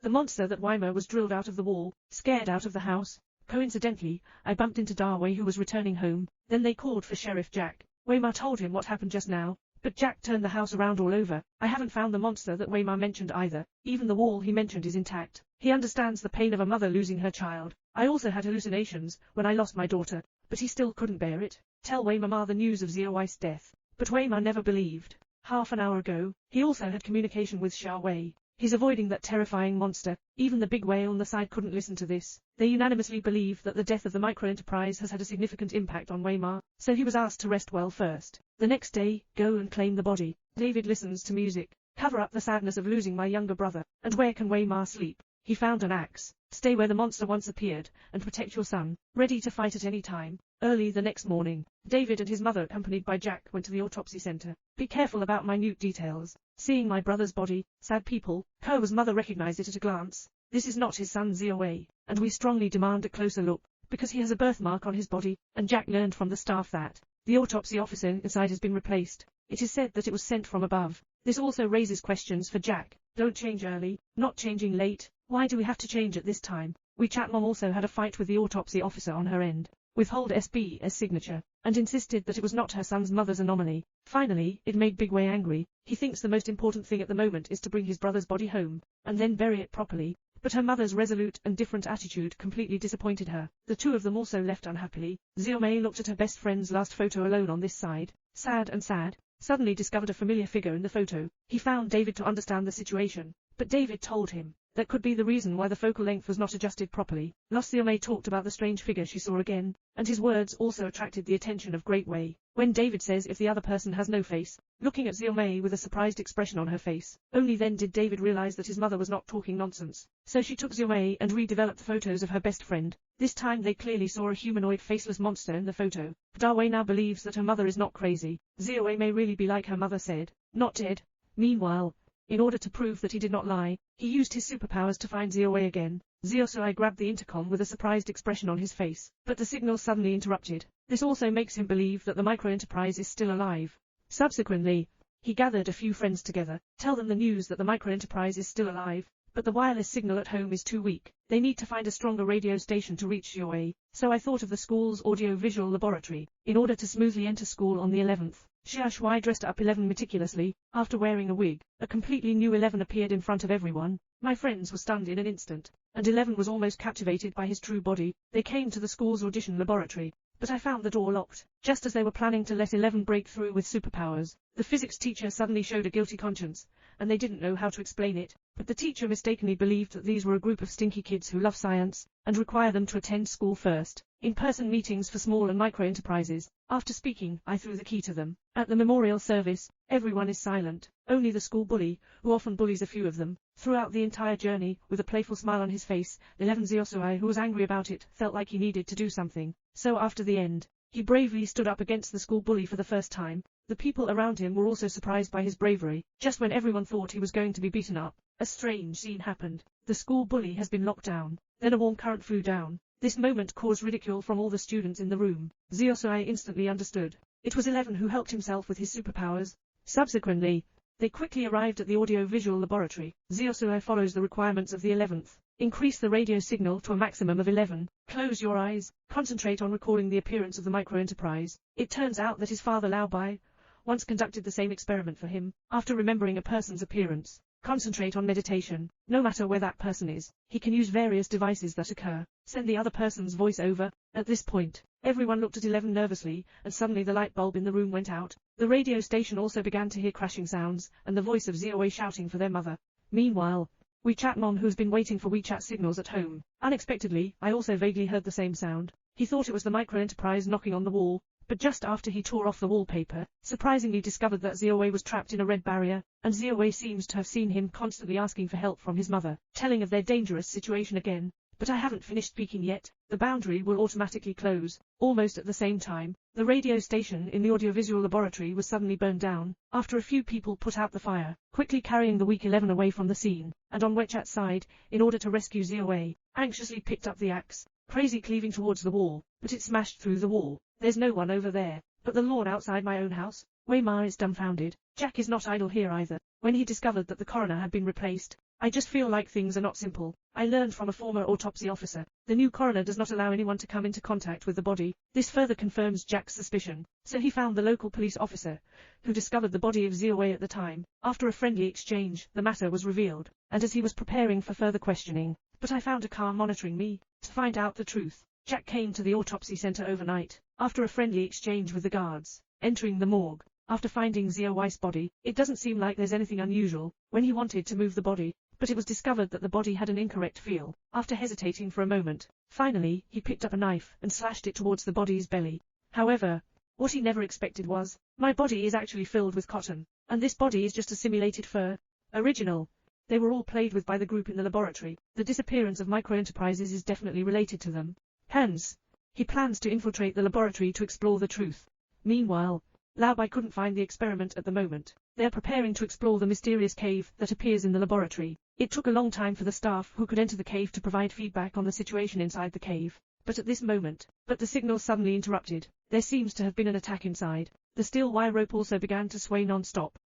The monster that Weimar was drilled out of the wall, scared out of the house. Coincidentally, I bumped into Darway who was returning home. Then they called for Sheriff Jack. Weimar told him what happened just now, but Jack turned the house around all over. I haven't found the monster that Weimar mentioned either. Even the wall he mentioned is intact. He understands the pain of a mother losing her child. I also had hallucinations when I lost my daughter, but he still couldn't bear it. Tell Weimar the news of Xiaowei's death. But Weimar never believed. Half an hour ago, he also had communication with Xiaowei. He's avoiding that terrifying monster. Even the big whale on the side couldn't listen to this. They unanimously believe that the death of the microenterprise has had a significant impact on Weimar, so he was asked to rest well first. The next day, go and claim the body. David listens to music. Cover up the sadness of losing my younger brother. And where can Weimar sleep? He found an axe. Stay where the monster once appeared, and protect your son. Ready to fight at any time. Early the next morning, David and his mother, accompanied by Jack, went to the autopsy center. Be careful about minute details. Seeing my brother's body, sad people. Kerwa's mother recognized it at a glance. This is not his son Xiaowei, and we strongly demand a closer look, because he has a birthmark on his body, and Jack learned from the staff that the autopsy officer inside has been replaced. It is said that it was sent from above. This also raises questions for Jack. Don't change early, not changing late. Why do we have to change at this time? WeChat Mom also had a fight with the autopsy officer on her end. Withhold SB as signature, and insisted that it was not her son's mother's anomaly. Finally, it made Big Wei angry. He thinks the most important thing at the moment is to bring his brother's body home, and then bury it properly. But her mother's resolute and different attitude completely disappointed her. The two of them also left unhappily. Xiaomei looked at her best friend's last photo alone on this side, sad and sad. Suddenly discovered a familiar figure in the photo. He found David to understand the situation, but David told him that could be the reason why the focal length was not adjusted properly. Xiaomei talked about the strange figure she saw again, and his words also attracted the attention of Great Wei. When David says if the other person has no face, looking at Xiaomei with a surprised expression on her face, only then did David realize that his mother was not talking nonsense. So she took Xiaomei and redeveloped the photos of her best friend. This time they clearly saw a humanoid faceless monster in the photo. Darwei now believes that her mother is not crazy. Xiaowei may really be like her mother said, not dead. Meanwhile, in order to prove that he did not lie, he used his superpowers to find Xiaowei again. Xiaosui grabbed the intercom with a surprised expression on his face, but the signal suddenly interrupted. This also makes him believe that the microenterprise is still alive. Subsequently, he gathered a few friends together, tell them the news that the microenterprise is still alive, but the wireless signal at home is too weak. They need to find a stronger radio station to reach Xiaowei. So I thought of the school's audio-visual laboratory. In order to smoothly enter school on the 11th, Xia Shuai dressed up 11 meticulously. After wearing a wig, a completely new 11 appeared in front of everyone. My friends were stunned in an instant, and 11 was almost captivated by his true body. They came to the school's audition laboratory, but I found the door locked. Just as they were planning to let 11 break through with superpowers, the physics teacher suddenly showed a guilty conscience, and they didn't know how to explain it. But the teacher mistakenly believed that these were a group of stinky kids who love science, and require them to attend school first. In-person meetings for small and micro enterprises. After speaking, I threw the key to them. At the memorial service, everyone is silent. Only the school bully, who often bullies a few of them. Throughout the entire journey, with a playful smile on his face, 11 Xiaosui, who was angry about it, felt like he needed to do something. So after the end, he bravely stood up against the school bully for the first time. The people around him were also surprised by his bravery. Just when everyone thought he was going to be beaten up, a strange scene happened. The school bully has been locked down. Then a warm current flew down. This moment caused ridicule from all the students in the room. Xiaosui instantly understood. It was 11 who helped himself with his superpowers. Subsequently, they quickly arrived at the audio-visual laboratory. Xiaosui follows the requirements of the 11th. Increase the radio signal to a maximum of 11. Close your eyes. Concentrate on recalling the appearance of the microenterprise. It turns out that his father Lao Bai once conducted the same experiment for him. After remembering a person's appearance, concentrate on meditation. No matter where that person is, he can use various devices that occur. Send the other person's voice over. At this point, everyone looked at 11 nervously, and suddenly the light bulb in the room went out. The radio station also began to hear crashing sounds, and the voice of Xiaowei shouting for their mother. Meanwhile, WeChat Mom, who's been waiting for WeChat signals at home. Unexpectedly, I also vaguely heard the same sound. He thought it was the microenterprise knocking on the wall, but just after he tore off the wallpaper, surprisingly discovered that Xiaowei was trapped in a red barrier, and Xiaowei seems to have seen him constantly asking for help from his mother, telling of their dangerous situation again. But I haven't finished speaking yet. The boundary will automatically close. Almost at the same time, the radio station in the audiovisual laboratory was suddenly burned down, after a few people put out the fire, quickly carrying the weak 11 away from the scene, and on WeChat's side, in order to rescue Xiaowei, anxiously picked up the axe, crazy cleaving towards the wall, but it smashed through the wall. There's no one over there, but the lawn outside my own house. Weimar is dumbfounded. Jack is not idle here either. When he discovered that the coroner had been replaced, I just feel like things are not simple. I learned from a former autopsy officer. The new coroner does not allow anyone to come into contact with the body. This further confirms Jack's suspicion. So he found the local police officer, who discovered the body of Ziawei at the time. After a friendly exchange, the matter was revealed, and as he was preparing for further questioning, "But I found a car monitoring me." To find out the truth, Jack came to the autopsy center overnight, after a friendly exchange with the guards. Entering the morgue, after finding Ziawei's body, it doesn't seem like there's anything unusual. When he wanted to move the body, but it was discovered that the body had an incorrect feel. After hesitating for a moment, finally, he picked up a knife and slashed it towards the body's belly. However, what he never expected was, "My body is actually filled with cotton, and this body is just a simulated fur." Original. They were all played with by the group in the laboratory. The disappearance of microenterprises is definitely related to them. Hence, he plans to infiltrate the laboratory to explore the truth. Meanwhile, Labai couldn't find the experiment at the moment. They are preparing to explore the mysterious cave that appears in the laboratory. It took a long time for the staff who could enter the cave to provide feedback on the situation inside the cave. But at this moment, the signal suddenly interrupted. There seems to have been an attack inside. The steel wire rope also began to sway non-stop.